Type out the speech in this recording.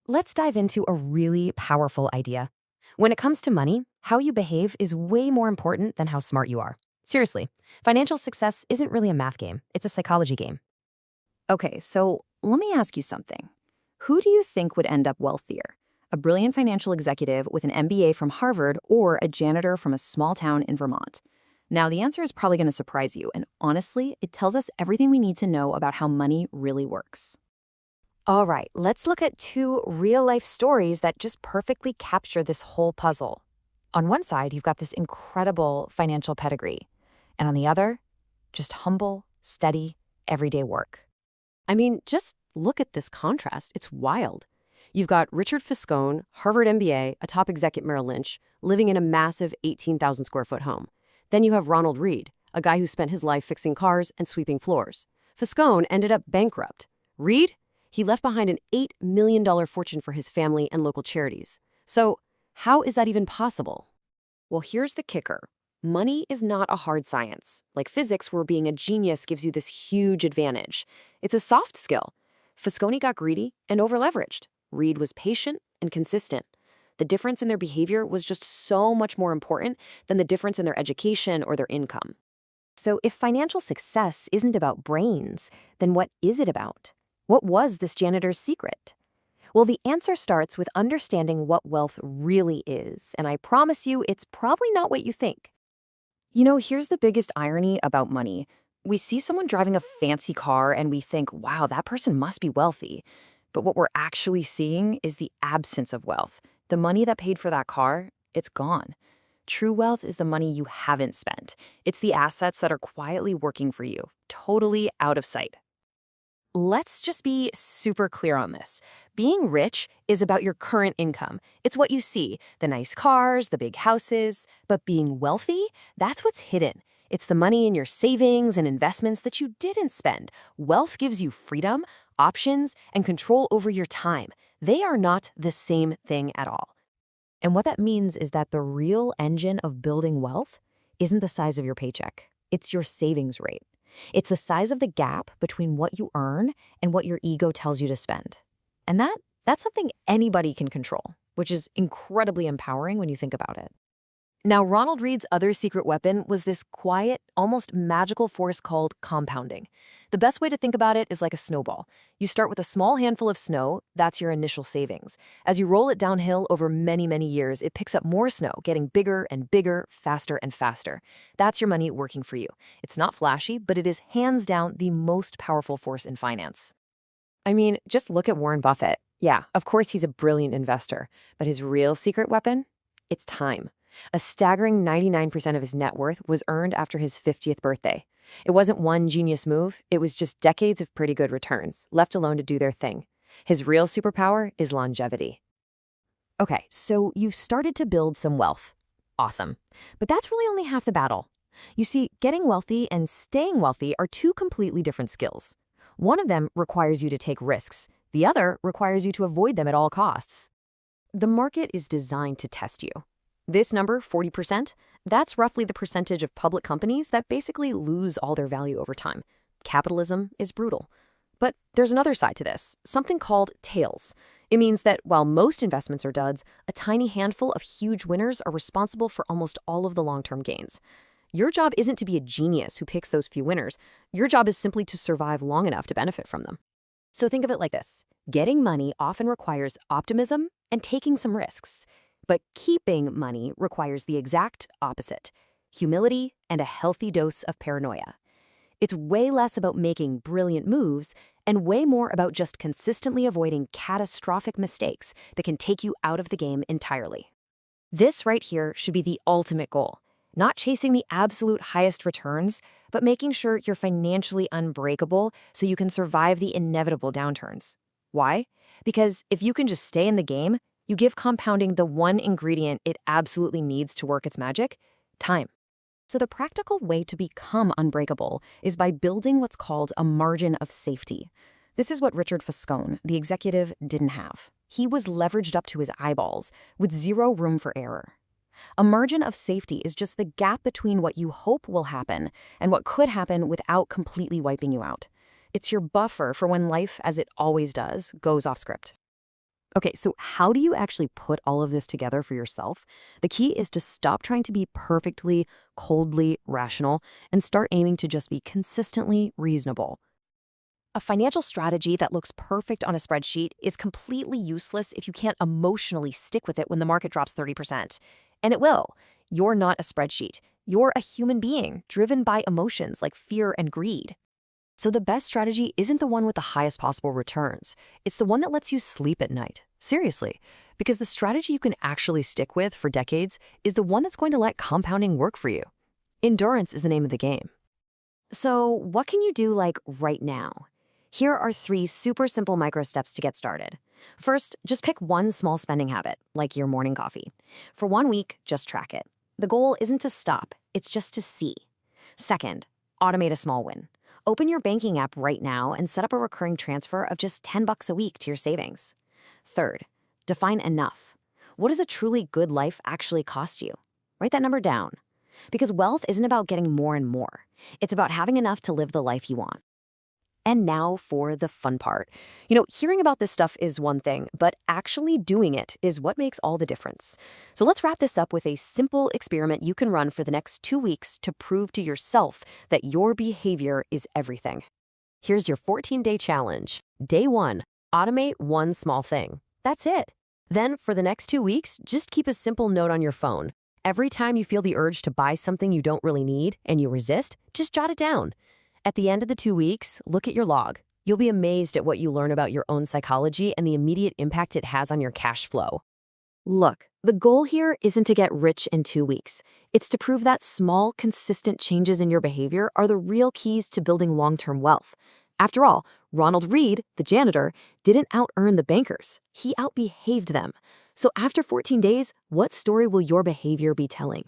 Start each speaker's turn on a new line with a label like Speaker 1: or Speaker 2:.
Speaker 1: Let's dive into a really powerful idea. When it comes to money, how you behave is way more important than how smart you are. Seriously, financial success isn't really a math game, it's a psychology game.
Speaker 2: Okay, so let me ask you something. Who do you think would end up wealthier? A brilliant financial executive with an MBA from Harvard or a janitor from a small town in Vermont? Now, the answer is probably going to surprise you, and honestly, it tells us everything we need to know about how money really works.
Speaker 1: All right, let's look at two real life stories that just perfectly capture this whole puzzle. On one side, you've got this incredible financial pedigree, and on the other, just humble, steady, everyday work. I mean, just look at this contrast. It's wild. You've got Richard Fiscone, Harvard MBA, a top exec at Merrill Lynch, living in a massive 18,000 square foot home. Then you have Ronald Reed, a guy who spent his life fixing cars and sweeping floors. Fiscone ended up bankrupt. Reed? He left behind an $8 million fortune for his family and local charities. So, how is that even possible? Well, here's the kicker. Money is not a hard science, like physics where being a genius gives you this huge advantage. It's a soft skill. Fosconi got greedy and overleveraged. Reed was patient and consistent. The difference in their behavior was just so much more important than the difference in their education or their income. So if financial success isn't about brains, then what is it about? What was this janitor's secret? Well, the answer starts with understanding what wealth really is, and I promise you it's probably not what you think. Here's the biggest irony about money. We see someone driving a fancy car and we think, wow, that person must be wealthy. But what we're actually seeing is the absence of wealth. The money that paid for that car, it's gone. True wealth is the money you haven't spent. It's the assets that are quietly working for you, totally out of sight. Let's just be super clear on this. Being rich is about your current income. It's what you see, the nice cars, the big houses. But being wealthy, that's what's hidden. It's the money in your savings and investments that you didn't spend. Wealth gives you freedom, options, and control over your time. They are not the same thing at all. And what that means is that the real engine of building wealth isn't the size of your paycheck. It's your savings rate. It's the size of the gap between what you earn and what your ego tells you to spend. And that's something anybody can control, which is incredibly empowering when you think about it. Now, Ronald Reed's other secret weapon was this quiet, almost magical force called compounding. The best way to think about it is like a snowball. You start with a small handful of snow, that's your initial savings. As you roll it downhill over many, many years, it picks up more snow, getting bigger and bigger, faster and faster. That's your money working for you. It's not flashy, but it is hands down the most powerful force in finance. I mean, just look at Warren Buffett. Yeah, of course he's a brilliant investor, but his real secret weapon? It's time. A staggering 99% of his net worth was earned after his 50th birthday. It wasn't one genius move, it was just decades of pretty good returns, left alone to do their thing. His real superpower is longevity. Okay, so you've started to build some wealth. Awesome. But that's really only half the battle. You see, getting wealthy and staying wealthy are two completely different skills. One of them requires you to take risks. The other requires you to avoid them at all costs. The market is designed to test you. This number, 40%, that's roughly the percentage of public companies that basically lose all their value over time. Capitalism is brutal. But there's another side to this, something called tails. It means that while most investments are duds, a tiny handful of huge winners are responsible for almost all of the long-term gains. Your job isn't to be a genius who picks those few winners. Your job is simply to survive long enough to benefit from them. So think of it like this. Getting money often requires optimism and taking some risks. But keeping money requires the exact opposite, humility and a healthy dose of paranoia. It's way less about making brilliant moves and way more about just consistently avoiding catastrophic mistakes that can take you out of the game entirely. This right here should be the ultimate goal, not chasing the absolute highest returns, but making sure you're financially unbreakable so you can survive the inevitable downturns. Why? Because if you can just stay in the game, you give compounding the one ingredient it absolutely needs to work its magic: time. So the practical way to become unbreakable is by building what's called a margin of safety. This is what Richard Fiscone, the executive, didn't have. He was leveraged up to his eyeballs, with zero room for error. A margin of safety is just the gap between what you hope will happen and what could happen without completely wiping you out. It's your buffer for when life, as it always does, goes off script.
Speaker 2: Okay, so how do you actually put all of this together for yourself? The key is to stop trying to be perfectly, coldly rational and start aiming to just be consistently reasonable.
Speaker 3: A financial strategy that looks perfect on a spreadsheet is completely useless if you can't emotionally stick with it when the market drops 30%. And it will. You're not a spreadsheet. You're a human being driven by emotions like fear and greed.
Speaker 1: So the best strategy isn't the one with the highest possible returns. It's the one that lets you sleep at night. Seriously. Because the strategy you can actually stick with for decades is the one that's going to let compounding work for you. Endurance is the name of the game.
Speaker 3: So, what can you do right now? Here are 3 super simple micro steps to get started. First, just pick one small spending habit, like your morning coffee. For 1 week, just track it. The goal isn't to stop, it's just to see. Second, automate a small win. Open your banking app right now and set up a recurring transfer of just $10 a week to your savings. Third, define enough. What does a truly good life actually cost you? Write that number down. Because wealth isn't about getting more and more. It's about having enough to live the life you want. And now for the fun part. Hearing about this stuff is one thing, but actually doing it is what makes all the difference. So let's wrap this up with a simple experiment you can run for the next 2 weeks to prove to yourself that your behavior is everything.
Speaker 1: Here's your 14-day challenge. Day 1, automate one small thing. That's it. Then, for the next 2 weeks, just keep a simple note on your phone. Every time you feel the urge to buy something you don't really need and you resist, just jot it down. At the end of the 2 weeks, look at your log. You'll be amazed at what you learn about your own psychology and the immediate impact it has on your cash flow.
Speaker 3: Look, the goal here isn't to get rich in 2 weeks. It's to prove that small, consistent changes in your behavior are the real keys to building long-term wealth. After all, Ronald Reed, the janitor, didn't out-earn the bankers. He out-behaved them. So after 14 days, what story will your behavior be telling?